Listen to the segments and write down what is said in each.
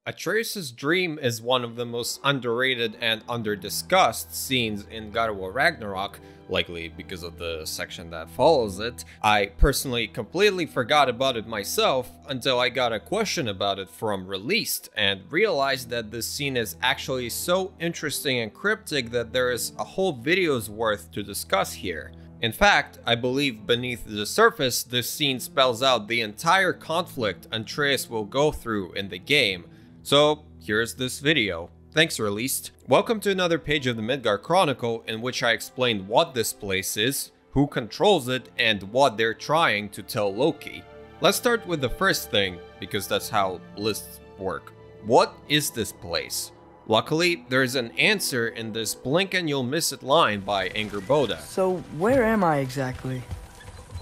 Atreus' dream is one of the most underrated and under-discussed scenes in God of War Ragnarok, likely because of the section that follows it. I personally completely forgot about it myself until I got a question about it from Released and realized that this scene is actually so interesting and cryptic that there is a whole video's worth to discuss here. In fact, I believe beneath the surface, this scene spells out the entire conflict Atreus will go through in the game. So here's this video. Thanks, Released. Welcome to another page of the Midgard Chronicle in which I explain what this place is, who controls it, and what they're trying to tell Loki. Let's start with the first thing, because that's how lists work. What is this place? Luckily, there's an answer in this blink and you'll miss it line by Angerboda. So where am I exactly?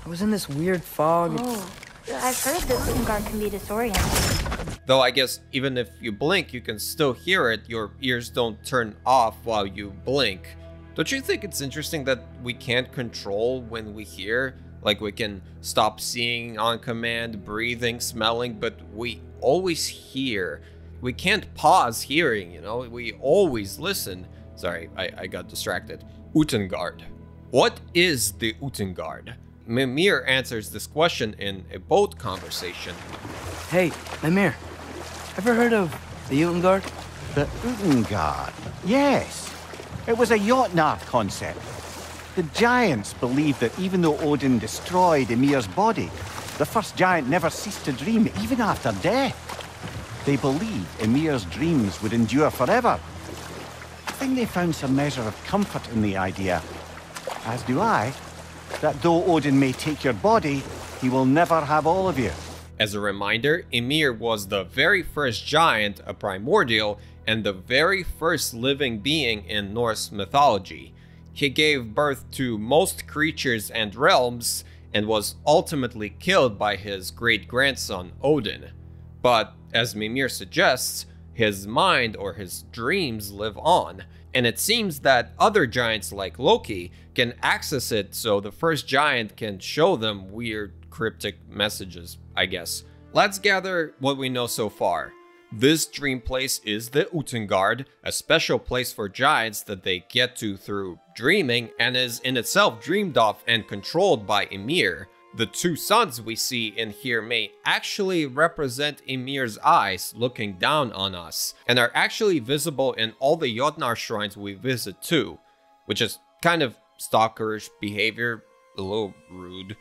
I was in this weird fog. Oh, I've heard that Midgard can be disorienting. Though I guess even if you blink, you can still hear it, your ears don't turn off while you blink. Don't you think it's interesting that we can't control when we hear? Like we can stop seeing on command, breathing, smelling, but we always hear. We can't pause hearing, you know, we always listen. Sorry, I got distracted. Utgard. What is the Utgard? Mimir answers this question in a boat conversation. Hey, Mimir, ever heard of the Utgard? The Utgard? Yes. It was a Jotnar concept. The giants believed that even though Odin destroyed Ymir's body, the first giant never ceased to dream, even after death. They believed Ymir's dreams would endure forever. I think they found some measure of comfort in the idea, as do I, that though Odin may take your body, he will never have all of you. As a reminder, Ymir was the very first giant, a primordial, and the very first living being in Norse mythology. He gave birth to most creatures and realms, and was ultimately killed by his great-grandson Odin. But, as Mimir suggests, his mind or his dreams live on, and it seems that other giants like Loki can access it so the first giant can show them weird cryptic messages, I guess. Let's gather what we know so far. This dream place is the Utgard, a special place for giants that they get to through dreaming and is in itself dreamed of and controlled by Ymir. The two suns we see in here may actually represent Ymir's eyes looking down on us, and are actually visible in all the Jotnar shrines we visit too, which is kind of stalkerish behavior, a little rude.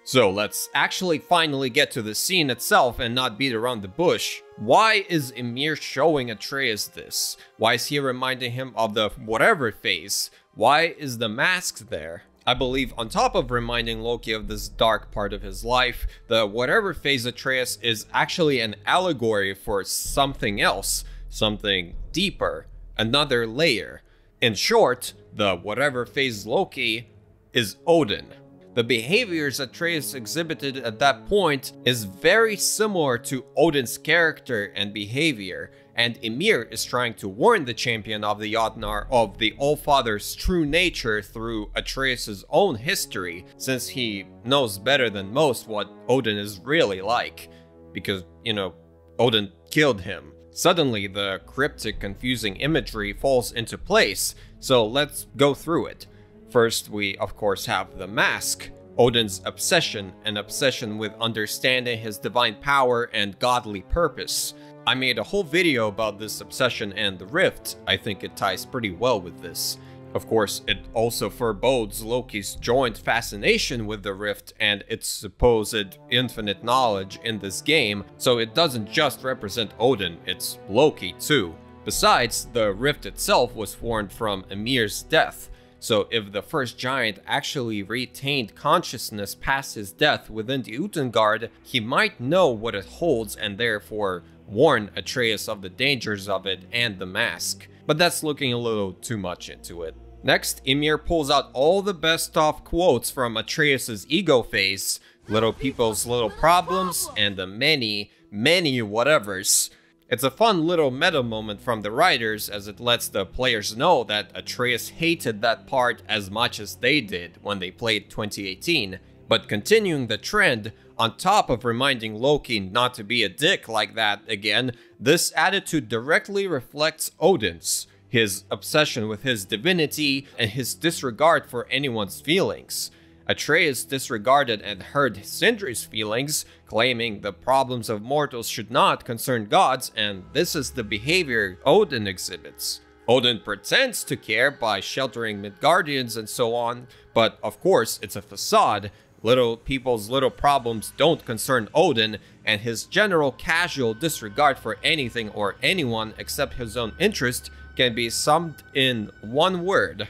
So let's actually finally get to the scene itself and not beat around the bush. Why is Ymir showing Atreus this? Why is he reminding him of the whatever phase? Why is the mask there? I believe on top of reminding Loki of this dark part of his life, the whatever phase Atreus is actually an allegory for something else, something deeper, another layer. In short, the whatever phase Loki is Odin. The behaviors Atreus exhibited at that point is very similar to Odin's character and behavior, and Ymir is trying to warn the champion of the Jotnar of the Allfather's true nature through Atreus' own history, since he knows better than most what Odin is really like. Because, you know, Odin killed him. Suddenly, the cryptic, confusing imagery falls into place, so let's go through it. First, we of course have the mask, Odin's obsession, an obsession with understanding his divine power and godly purpose. I made a whole video about this obsession and the rift. I think it ties pretty well with this. Of course, it also forebodes Loki's joint fascination with the rift and its supposed infinite knowledge in this game, so it doesn't just represent Odin, it's Loki too. Besides, the rift itself was formed from Ymir's death. So if the first giant actually retained consciousness past his death within the Utgard, he might know what it holds and therefore warn Atreus of the dangers of it and the mask. But that's looking a little too much into it. Next, Ymir pulls out all the best of quotes from Atreus' ego phase, little people's little problems, and the many whatevers. It's a fun little meta moment from the writers as it lets the players know that Atreus hated that part as much as they did when they played 2018. But continuing the trend, On top of reminding Loki not to be a dick like that again, this attitude directly reflects Odin's, his obsession with his divinity and his disregard for anyone's feelings. Atreus disregarded and hurt Sindri's feelings, claiming the problems of mortals should not concern gods, and this is the behavior Odin exhibits. Odin pretends to care by sheltering Midgardians and so on, but of course it's a facade. Little people's little problems don't concern Odin, and his general casual disregard for anything or anyone except his own interest can be summed in one word: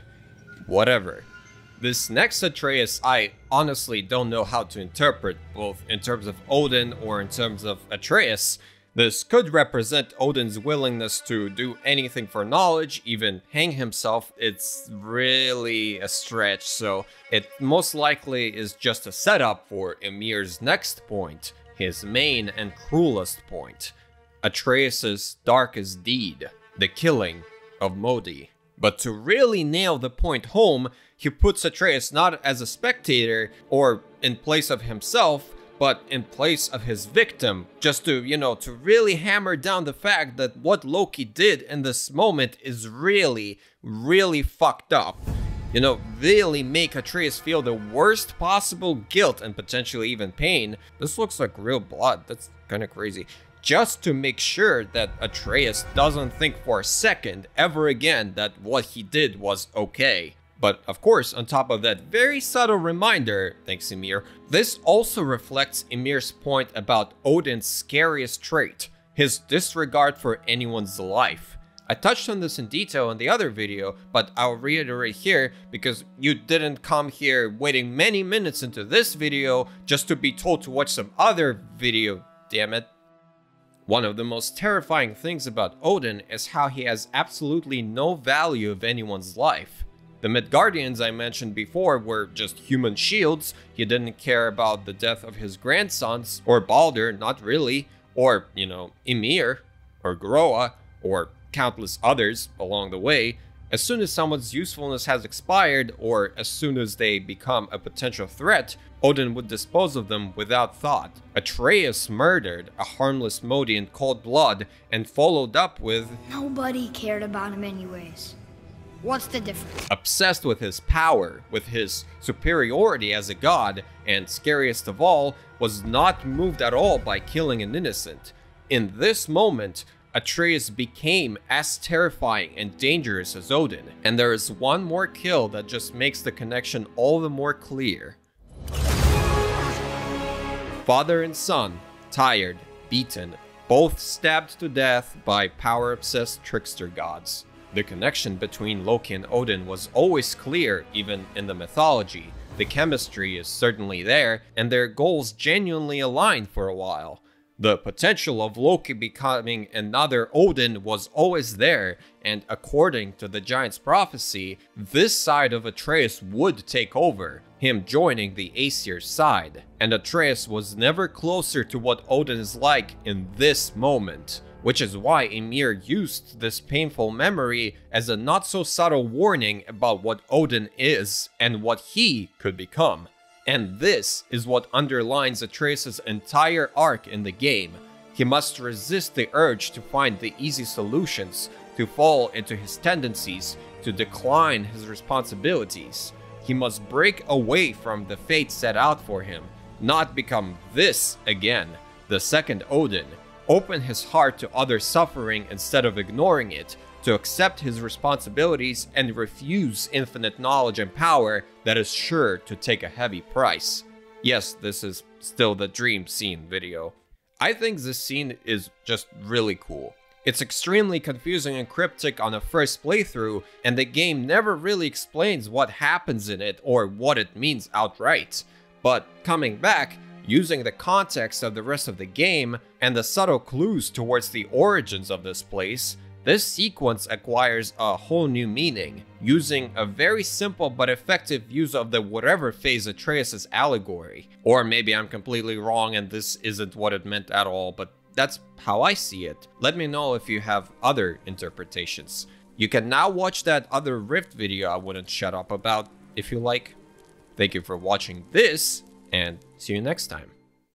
whatever. This next Atreus I honestly don't know how to interpret, both in terms of Odin or in terms of Atreus. This could represent Odin's willingness to do anything for knowledge, even hang himself. It's really a stretch, so it most likely is just a setup for Ymir's next point, his main and cruelest point: Atreus' darkest deed, the killing of Modi. But to really nail the point home, he puts Atreus not as a spectator or in place of himself, but in place of his victim, just to, to really hammer down the fact that what Loki did in this moment is really, really fucked up. Really make Atreus feel the worst possible guilt and potentially even pain. This looks like real blood, that's kind of crazy. Just to make sure that Atreus doesn't think for a second ever again that what he did was okay. But of course, on top of that very subtle reminder, thanks Ymir, this also reflects Ymir's point about Odin's scariest trait, his disregard for anyone's life. I touched on this in detail in the other video, but I'll reiterate here because you didn't come here waiting many minutes into this video just to be told to watch some other video, damn it. One of the most terrifying things about Odin is how he has absolutely no value of anyone's life. The Midgardians I mentioned before were just human shields. He didn't care about the death of his grandsons, or Balder, not really, or, Ymir, or Groa, or countless others along the way. As soon as someone's usefulness has expired, or as soon as they become a potential threat, Odin would dispose of them without thought. Atreus murdered a harmless Modi in cold blood and followed up with, "Nobody cared about him anyways. What's the difference?" Obsessed with his power, with his superiority as a god, and scariest of all, was not moved at all by killing an innocent. In this moment, Atreus became as terrifying and dangerous as Odin, and there is one more kill that just makes the connection all the more clear. Father and son, tired, beaten, both stabbed to death by power-obsessed trickster gods. The connection between Loki and Odin was always clear, even in the mythology. The chemistry is certainly there, and their goals genuinely aligned for a while. The potential of Loki becoming another Odin was always there, and according to the giant's prophecy, this side of Atreus would take over, him joining the Aesir's side. And Atreus was never closer to what Odin is like in this moment, which is why Ymir used this painful memory as a not-so-subtle warning about what Odin is and what he could become. And this is what underlines Atreus' entire arc in the game. He must resist the urge to find the easy solutions, to fall into his tendencies, to decline his responsibilities. He must break away from the fate set out for him, not become this again, the second Odin. Open his heart to other suffering instead of ignoring it, to accept his responsibilities and refuse infinite knowledge and power that is sure to take a heavy price. Yes, this is still the dream scene video. I think this scene is just really cool. It's extremely confusing and cryptic on a first playthrough, and the game never really explains what happens in it or what it means outright. But coming back, using the context of the rest of the game and the subtle clues towards the origins of this place, this sequence acquires a whole new meaning, using a very simple but effective use of the whatever phase Atreus' allegory. Or maybe I'm completely wrong and this isn't what it meant at all, but that's how I see it. Let me know if you have other interpretations. You can now watch that other Rift video I wouldn't shut up about if you like. Thank you for watching this, and see you next time.